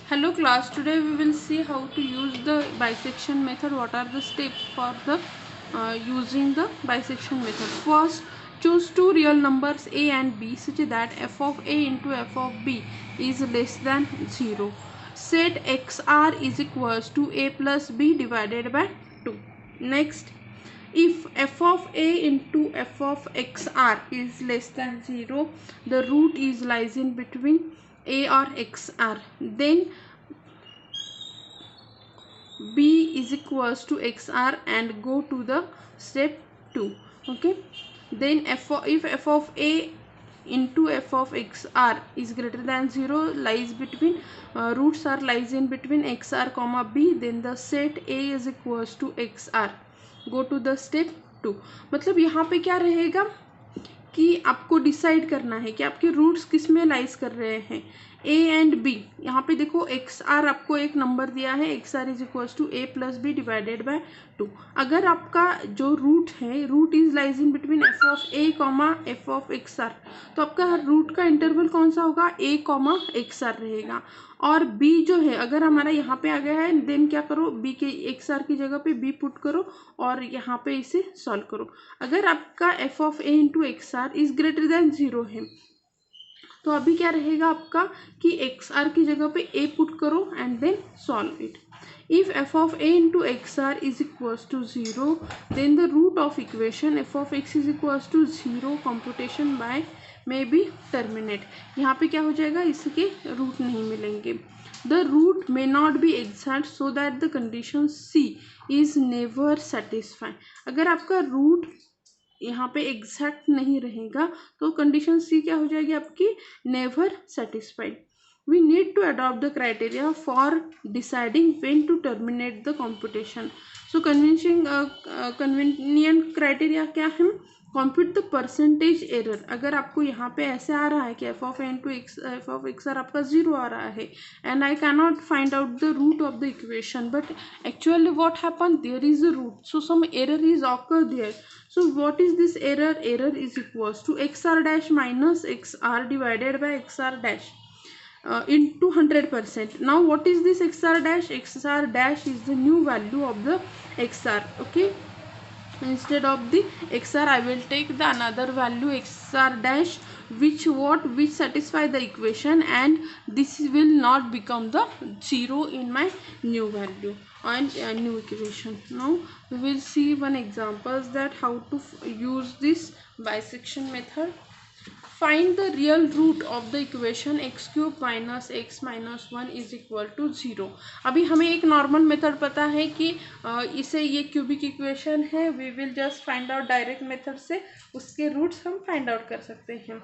Hello class, today we will see how to use the bisection method. What are the steps for the using the bisection method? First, choose two real numbers a and b such that f of a into f of b is less than 0. Set xr is equals to a plus b divided by 2. Next, if f of a into f of xr is less than 0, the root is lies in between a or xr, then b is equals to xr and go to the step 2. Okay, then if f of a into f of xr is greater than 0, lies between roots are lies in between xr comma b, then the set a is equals to xr, go to the step 2. मतलब यहाँ पे क्या रहेगा कि आपको decide करना है कि आपके रूट्स किस में लाइज कर रहे हैं, ए एंड बी. यहाँ पे देखो एक्स आर आपको एक नंबर दिया है, x r is equals to a plus b divided by 2. अगर आपका जो रूट है, root is lies in between f of a comma f of x r, तो आपका रूट का इंटरवल कौन सा होगा, ए कॉमा एक्स आर रहेगा. और b जो है अगर हमारा यहाँ पे आ गया है, देन क्या करो, b के एक्स आर की जगह पे b पुट करो और यहाँ पे इसे सॉल्व करो. अगर आपका f of a into x r is greater than 0 है, तो अभी क्या रहेगा आपका कि एक्स आर की जगह पे a पुट करो and then solve it. If f of a into xr is equals to 0, then the root of equation f of x is equals to 0 computation by may be terminate. यहाँ पे क्या हो जाएगा, इसके root नहीं मिलेंगे. The root may not be exact so that the condition C is never satisfied. अगर आपका रूट यहाँ पे एग्जैक्ट नहीं रहेगा तो कंडीशन सी क्या हो जाएगी आपकी, never satisfied. We need to adopt the criteria for deciding when to terminate the computation. So convenient criteria क्या है, compute the percentage error. अगर आपको यहाँ पे ऐसे आ रहा है कि f of a into f of x r आपका 0 आ रहा है and I cannot find out the root of the equation, but actually what happened, there is a root, so some error is occur there. So what is this error? Error is equals to xr dash minus xr divided by xr dash into 100%. Now what is this xr dash? Xr dash is the new value of the xr. Okay, instead of the xr I will take the another value xr dash, which satisfy the equation, and this will not become the 0 in my new value and new equation. Now we will see one examples that how to use this bisection method. Find the real root of the equation x cube minus x minus 1 is equal to 0. अभी हमें एक normal method पता है कि इसे ये cubic equation है, we will just find out direct method से उसके रूट्स हम फाइंड आउट कर सकते हैं.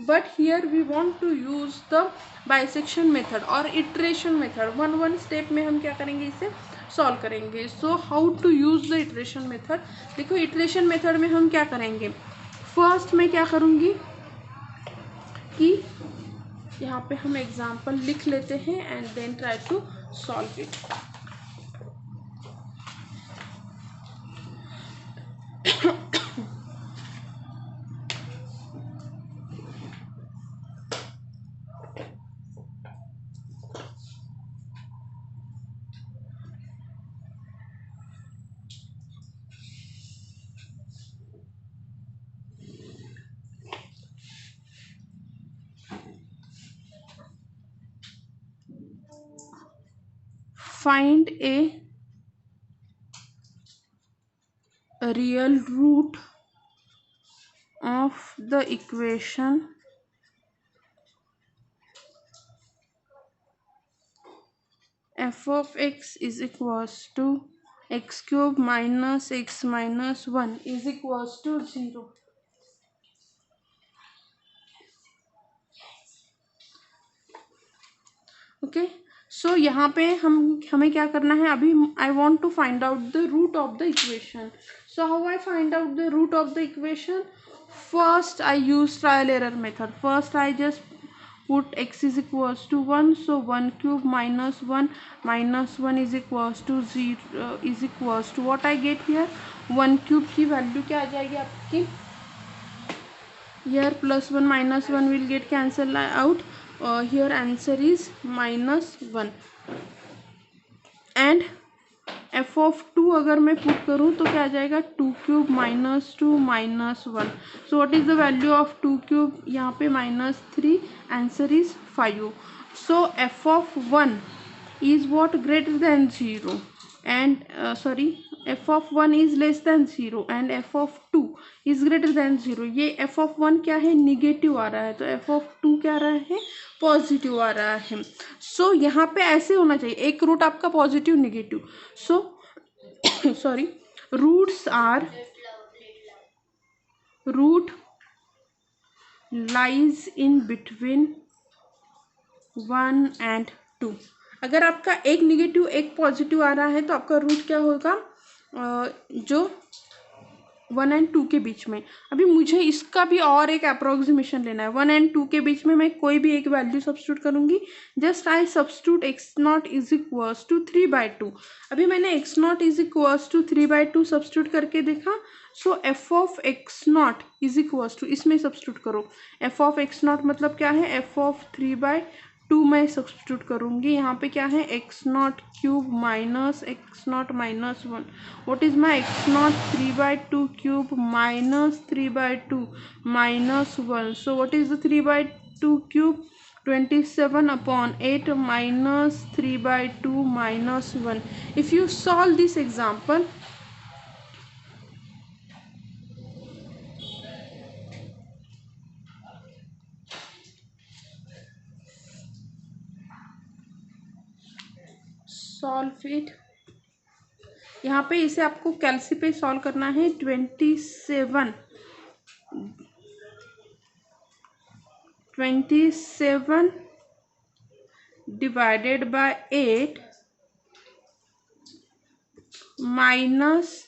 But here we want to use the bisection method और इटरेशन मेथड. वन स्टेप में हम क्या करेंगे, इसे सॉल्व करेंगे. So how to use the iteration method. देखो इटरेशन मेथड में हम क्या करेंगे, फर्स्ट मैं क्या करूँगी कि यहाँ पे हम एग्जाम्पल लिख लेते हैं and then try to solve it. Find a real root of the equation f of x is equals to x cube minus x minus 1 is equals to 0. Okay, so यहाँ पे हमें क्या करना है, अभी I want to find out the root of the equation. So how I find out the root of the equation. First I use trial error method. First I just put x is equals to 1, so 1 cube minus 1 is equals to 0 is equals to what I get here, 1 cube की value क्या आ जाएगी आपकी, here plus 1 minus 1 will get cancel out. here answer is -1 and f of 2 अगर मैं put करूँ तो क्या आ जाएगा 2 cube -2 -1. So what is the value of 2 cube, यहाँ पे -3, answer is 5. So f of 1 is what greater than 0 and f of 1 is less than 0 and f of 2 is greater than 0. ये f of 1 क्या है, negative आ रहा है, तो f of 2 क्या आ रहा है, पॉजिटिव आ रहा है. सो यहाँ पे ऐसे होना चाहिए, एक रूट आपका positive negative. So sorry, roots are, root lies in between 1 and 2. अगर आपका एक निगेटिव एक पॉजिटिव आ रहा है तो आपका रूट क्या होगा, जो 1 and 2 के बीच में. अभी मुझे इसका भी और एक अप्रोक्सीमेशन लेना है. 1 and 2 के बीच में मैं कोई भी एक वैल्यू सब्स्टिट्यूट करूंगी. Just I substitute x0 is equals to 3/2. अभी मैंने x0 is equals to 3/2 substitute करके देखा. So f of x0 is equals to, इसमें सब्स्टिट्यूट करो, f of x0 मतलब क्या है, f of 3/2 मैं सब्स्टिट्यूट करूंगी. यहाँ पे क्या है, x0 cube minus x0 -1. What is my x0, 3/2 cube minus 3/2 -1. So what is the 3/2 cube, 27/8 minus 3/2 -1. If you solve this example, solve it. यहाँ पे इसे आपको कैलसी पे सॉल्व करना है. 27 divided by 8 minus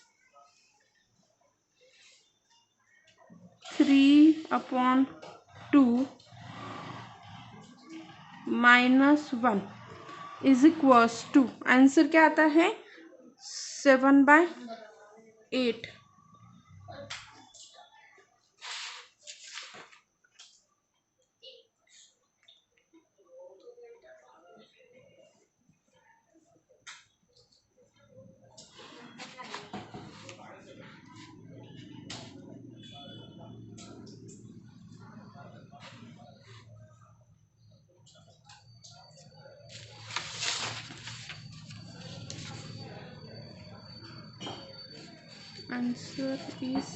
3/2 -1 is equals to, answer क्या आता है, 7/8. Answer is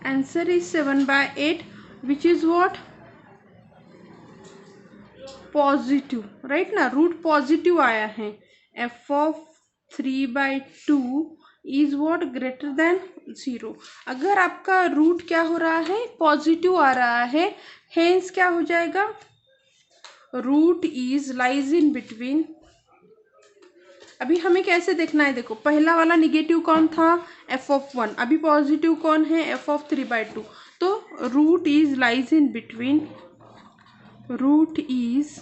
answer is 7/8, which is what, positive, right ना, रूट पॉजिटिव आया है. f of 3/2 is what, greater than 0. अगर आपका रूट क्या हो रहा है, पॉजिटिव आ रहा है, हेंस क्या हो जाएगा, root is lies in between. अभी हमें कैसे देखना है, देखो पहला वाला निगेटिव कौन था, f of 1. अभी पॉजिटिव कौन है, f of 3/2. तो root is lies in between, root is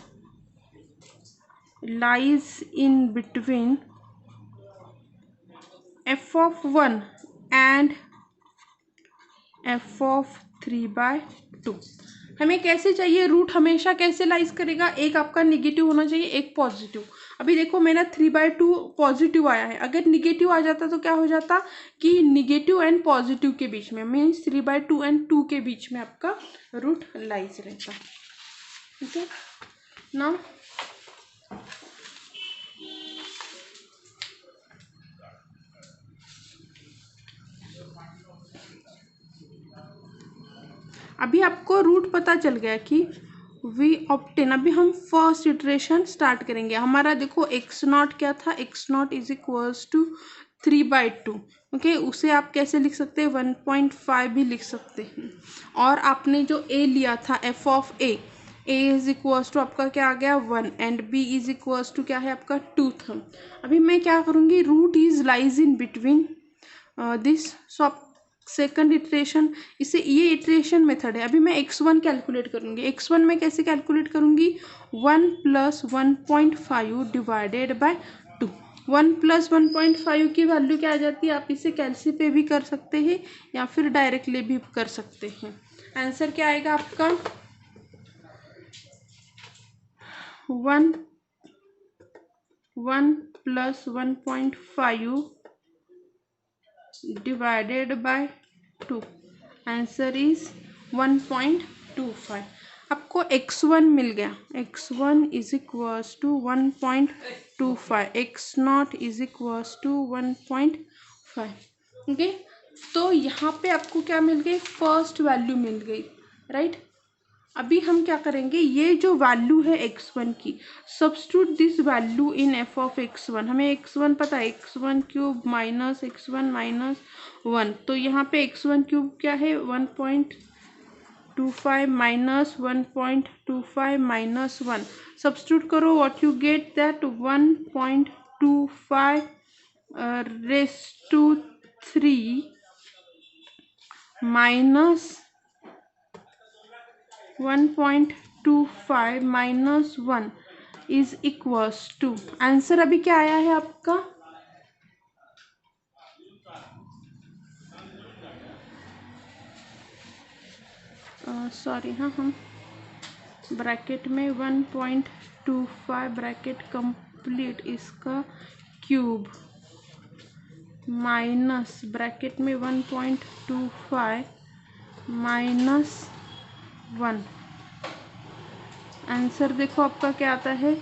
lies in between f of 1 and f of 3/2. हमें कैसे चाहिए, रूट हमेशा कैसे लाइज करेगा, एक आपका निगेटिव होना चाहिए, एक पॉजिटिव. अभी देखो मेरा 3/2 पॉजिटिव आया है, अगर निगेटिव आ जाता तो क्या हो जाता कि निगेटिव एंड पॉजिटिव के बीच में, मीन्स 3/2 एंड 2 के बीच में आपका रूट लाइज रहता. ठीक है ना. अभी आपको रूट पता चल गया कि वी ऑप्टेन. अभी हम फर्स्ट इटरेशन स्टार्ट करेंगे. हमारा देखो x0 क्या था, x0 is equals to 3/2. Okay, उसे आप कैसे लिख सकते हैं, 1.5 भी लिख सकते हैं. और आपने जो a लिया था, f of a is equals to आपका क्या आ गया 1 and b is equals to क्या है आपका 2 था. अभी मैं क्या करूँगी, root is lies in between this. So second iteration, इसे ये इटरेशन मेथड है। अभी मैं x1 कैलकुलेट करूँगी। x1 में कैसे कैलकुलेट करूँगी, 1 + 1.5 डिवाइडेड बाय 2। 1 + 1.5 की वैल्यू क्या आ जाती है, आप इसे कैलसी पे भी कर सकते हैं या फिर डायरेक्टली भी कर सकते हैं। आंसर क्या आएगा आपका, 1 + 1.5 डिवाइडेड बाय 2, आंसर इज 1.25। आपको x1 मिल गया, x1 is equals to 1.25, x0 is equals to 1.5। Okay, तो यहाँ पे आपको क्या मिल गई, फर्स्ट वैल्यू मिल गई, राइट। अभी हम क्या करेंगे, ये जो वैल्यू है x1 की, substitute this value in f of x1। हमें x1 पता है, x1 cube minus x1 minus 1, तो यहाँ पे x1 क्यूब क्या है, 1.25 माइनस 1.25 माइनस 1, सब्स्टिट्यूट करो, what you get that 1.25 raise to 3 minus 1.25 minus 1 is equals to, answer अभी क्या आया है आपका, सॉरी हाँ, हम ब्रैकेट में 1.25 ब्रैकेट कंप्लीट इसका क्यूब माइनस ब्रैकेट में 1.25 माइनस 1, आंसर देखो आपका क्या आता है,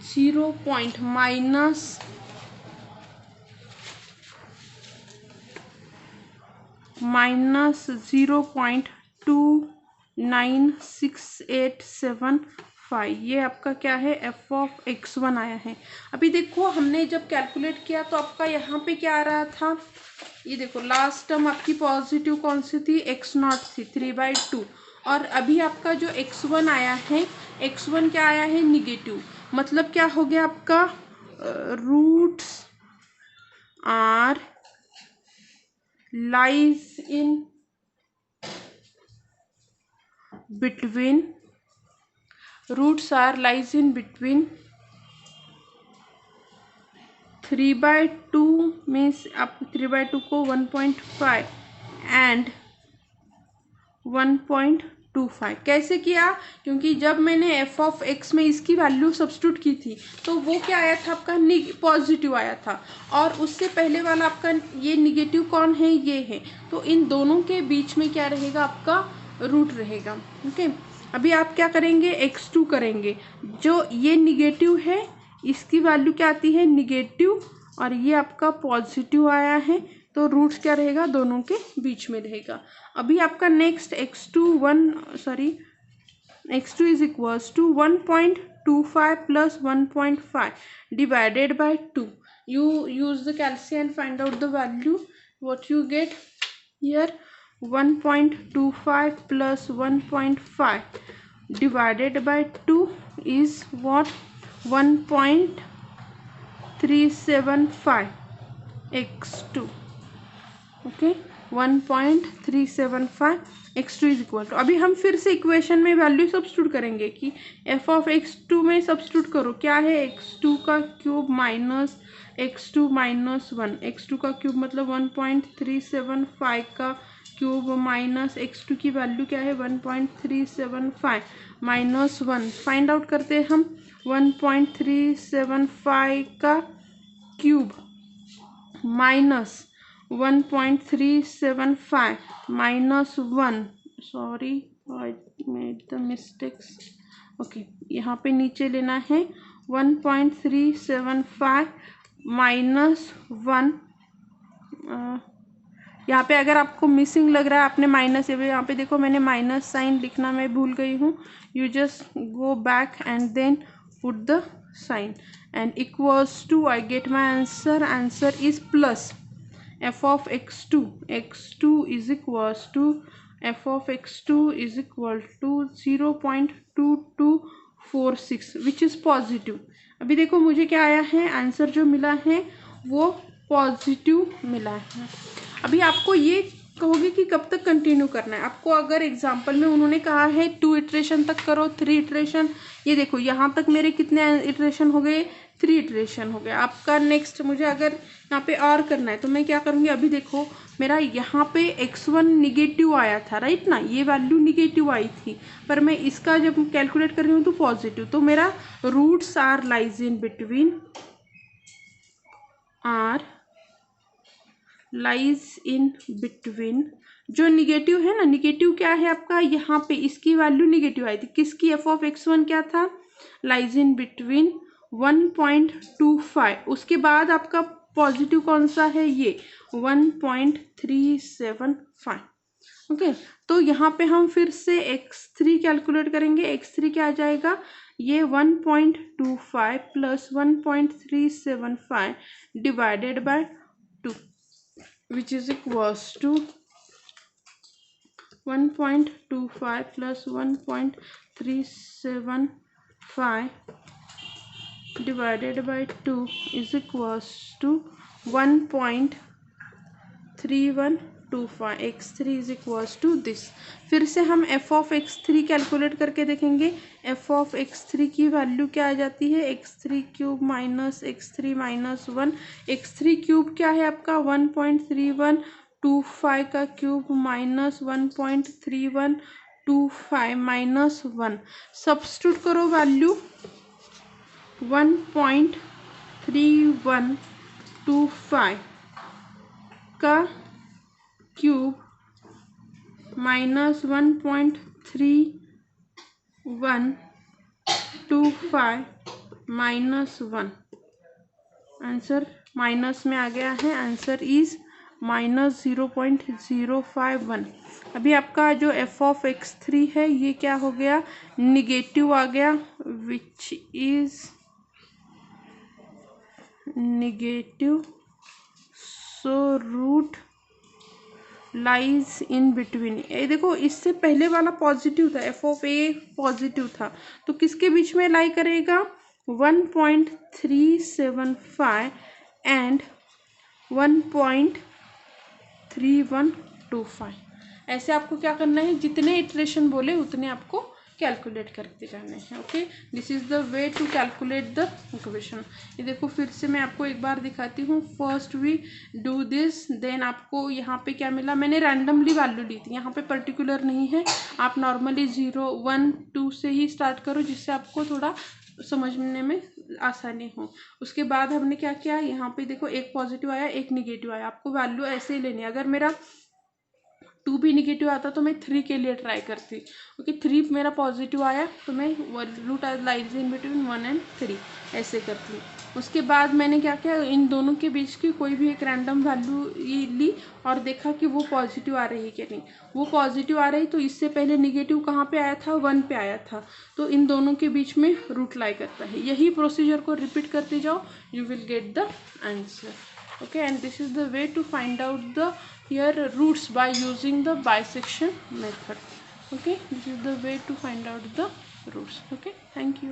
0 पॉइंट माइनस माइनस 0.296875, ये आपका क्या है, f ऑफ x1 आया है। अभी देखो हमने जब कैलकुलेट किया तो आपका यहाँ पे क्या आ रहा था, ये देखो लास्ट टर्म आपकी पॉजिटिव कौन सी थी, x0 थी 3/2, और अभी आपका जो x1 आया है, x1 क्या आया है, निगेटिव, मतलब क्या हो गया आपका, roots are lies in between, roots are lies in between 3/2 means आप 3/2 को 1.5 and 1.25 कैसे किया, क्योंकि जब मैंने f ऑफ x में इसकी वैल्यू सब्स्टिट्यूट की थी तो वो क्या आया था आपका, पॉजिटिव आया था, और उससे पहले वाला आपका ये निगेटिव कौन है, ये है, तो इन दोनों के बीच में क्या रहेगा आपका, रूट रहेगा। ओके, अभी आप क्या करेंगे, x2 करेंगे, जो ये निगेटिव है इसकी वैल्यू क्या आती है, निगेटिव, और ये आपका पॉजिटिव आया है, तो रूट्स क्या रहेगा, दोनों के बीच में रहेगा। अभी आपका next x2 is equals to 1.25 plus 1.5 divided by 2, you use the calculation and find out the value, what you get here, 1.25 plus 1.5 divided by 2 is what, 1.375 x2, okay, 1.375 x2 is equal to, अभी हम फिर से equation में value substitute करेंगे कि f of x2 में substitute करो, क्या है, x2 का cube minus x2 minus 1, x2 का क्यूब मतलब 1.375 का क्यूब माइनस x2 की वैल्यू क्या है, 1.375 माइनस 1, फाइंड आउट करते हैं हम, 1.375 का cube minus 1.375 minus 1, sorry I made the mistakes, okay, यहाँ पे नीचे लेना है 1.375 माइनस 1, यहाँ पे अगर आपको मिसिंग लग रहा है, आपने माइनस, यहाँ पे देखो मैंने माइनस साइन लिखना मैं भूल गई हूँ, you just go back and then put the sign and equals to, I get my answer, answer is plus f of x2 is equals to f of x2 is equal to 0.2246 which is positive। अभी देखो मुझे क्या आया है, answer जो मिला है वो पॉजिटिव मिला है। अभी आपको ये कहोगे कि कब तक कंटिन्यू करना है आपको। अगर एग्जाम्पल में उन्होंने कहा है 2 इटरेशन तक करो, 3 इटरेशन, ये देखो यहाँ तक मेरे कितने इटरेशन हो गए, 3 इटरेशन हो गए। आपका नेक्स्ट मुझे अगर यहाँ पे और करना है तो मैं क्या करूँगी, अभी देखो मेरा यहाँ पे x1 निगेटिव आया था, राइट ना, ये वैल्यू निगेटिव आई थी, पर मैं इसका जब कैलकुलेट कर रही हूँ तो पॉजिटिव, तो मेरा roots are lies in between, are lies in between, जो निगेटिव है ना, निगेटिव क्या है आपका, यहाँ पे इसकी वैल्यू निगेटिव आई थी, किसकी, एफ ऑफ x1 क्या था, लाइज इन बिटवीन 1.25, उसके बाद आपका पॉजिटिव कौन सा है, ये 1.375। ओके, तो यहाँ पे हम फिर से x3 कैलकुलेट करेंगे। x3 क्या आ जाएगा, ये 1.25 plus 1.375 divided by 2 which is equals to 1.25 plus 1.375 divided by 2 is equals to 1.3125, x3 is equals to this। फिर से हम f of x3 कैलकुलेट करके देखेंगे। f of x3 की वैल्यू क्या आ जाती है, x3 cube minus x3 minus 1, x3 cube क्या है आपका 1.3125 का क्यूब माइनस 1.3125 माइनस 1, सब्स्टिट्यूट करो वैल्यू 1.3125 का cube minus 1.3125 minus 1, answer minus में आ गया है, आंसर इज माइनस 0.051। अभी आपका जो एफ ऑफ x3 है ये क्या हो गया, निगेटिव आ गया, which is negative, so root lies in between. ये देखो इससे पहले वाला पॉजिटिव था, एफ ऑफ ए पॉजिटिव था, तो किसके बीच में लाई करेगा, 1.375 एंड 1.3125। ऐसे आपको क्या करना है, जितने इटरेशन बोले उतने आपको कैलकुलेट करते जाने हैं। Okay, this is the way to calculate the equation. ये देखो फिर से मैं आपको एक बार दिखाती हूँ। First we do this, then आपको यहाँ पे क्या मिला, मैंने रैंडमली वैल्यू ली थी, यहाँ पे पर्टिकुलर नहीं है, आप नॉर्मली 0, 1, 2 से ही स्टार्ट करो, जिससे आपको थोड़ा समझने में आसानी हो। उसके बाद हमने क्या किया, यहाँ पे देखो एक पॉजिटिव आया एक निगेटिव आया, आपको वैल्यू ऐसे ही लेनी है। अगर मेरा 2 भी निगेटिव आता तो मैं 3 के लिए ट्राई करती, क्योंकि 3 मेरा पॉजिटिव आया तो मैं root lies in between 1 and 3 ऐसे करती। उसके बाद मैंने क्या किया, इन दोनों के बीच की कोई भी एक रैंडम वैल्यू ली और देखा कि वो पॉजिटिव आ रही है कि नहीं। वो पॉजिटिव आ रही तो इससे पहले निगेटिव कहाँ पे आया था, 1 पे आया था, तो इन दोनों के बीच में रूट लाई करता है। यही प्रोसीजर को रिपीट करते जाओ, you will get the answer. Okay, and this is the way to find out the here roots by using the bisection method. Okay, this is the way to find out the roots. Okay, thank you.